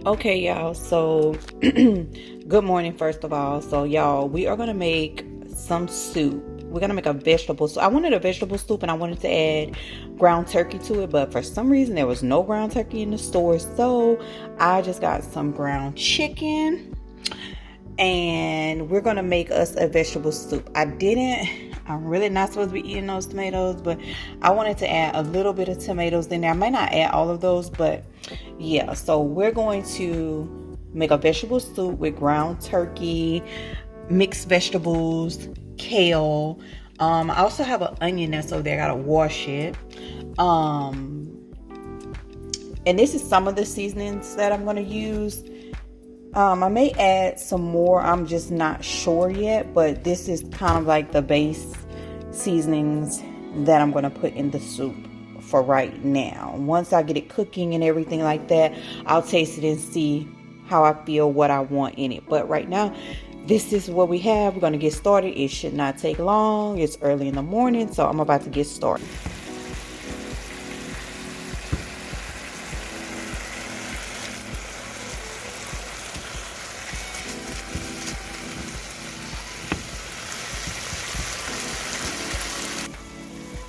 Okay, y'all. So, good morning, first of all. So, y'all, we are gonna make some soup. We're gonna make a vegetable soup. I wanted a vegetable soup and I wanted to add ground turkey to it, but for some reason there was no ground turkey in the store. So, I just got some ground chicken and we're gonna make us a vegetable soup. I'm really not supposed to be eating those tomatoes, but I wanted to add a little bit of tomatoes in there. I might not add all of those, but yeah. So we're going to make a vegetable soup with ground turkey, mixed vegetables, kale. I also have an onion that's over there. I gotta wash it. And this is some of the seasonings that I'm gonna use. I may add some more. I'm just not sure yet, but this is kind of like the base seasonings that I'm going to put in the soup for right now. Once I get it cooking and everything like that, I'll taste it and see how I feel, what I want in it. But right now, this is what we have. We're going to get started. It should not take long. It's early in the morning, so I'm about to get started.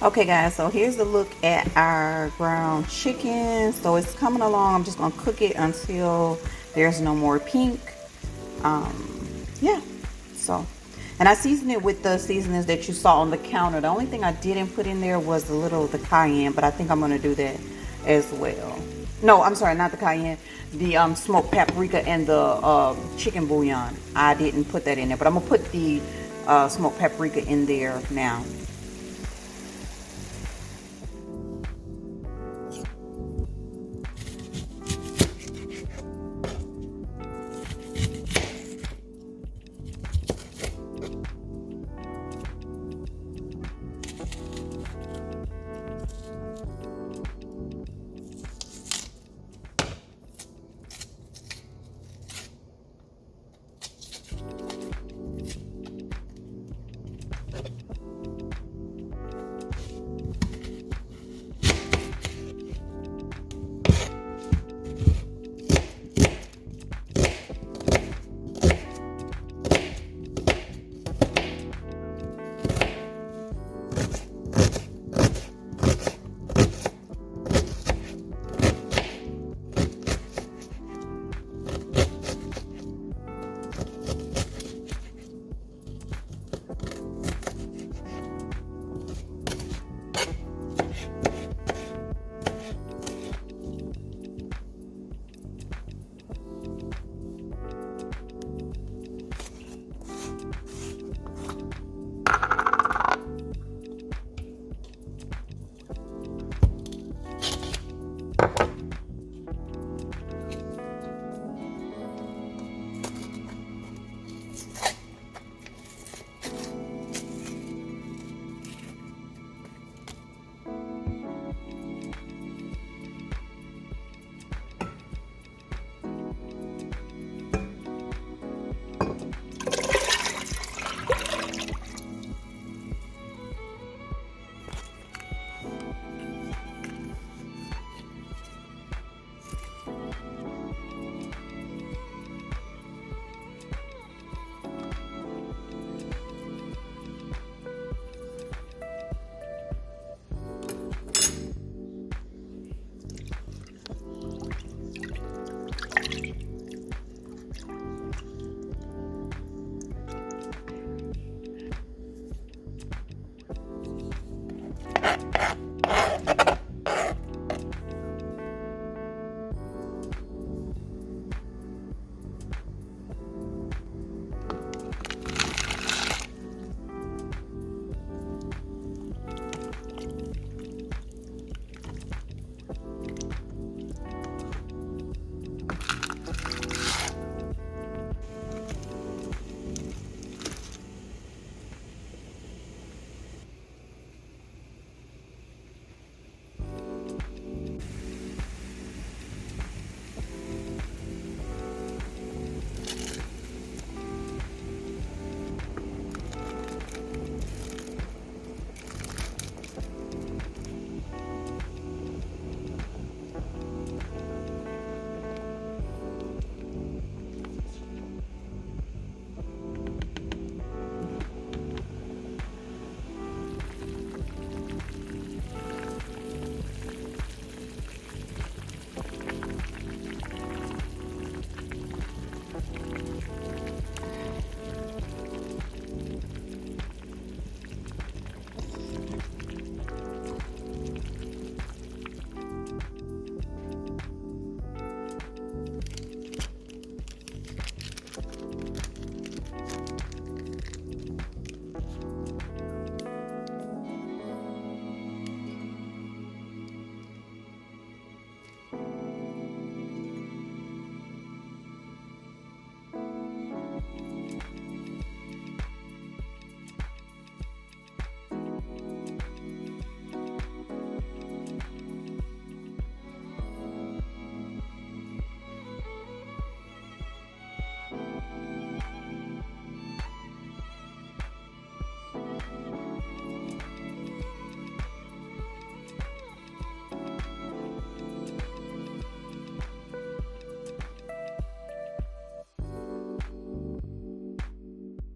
Okay guys, so here's a look at our ground chicken. So it's coming along. I'm just gonna cook it until there's no more pink. Yeah, so, and I seasoned it with the seasonings that you saw on the counter. The only thing I didn't put in there was a little of the cayenne, but I think I'm gonna do that as well. No, I'm sorry, not the cayenne, the smoked paprika and the chicken bouillon. I didn't put that in there, but I'm gonna put the smoked paprika in there now.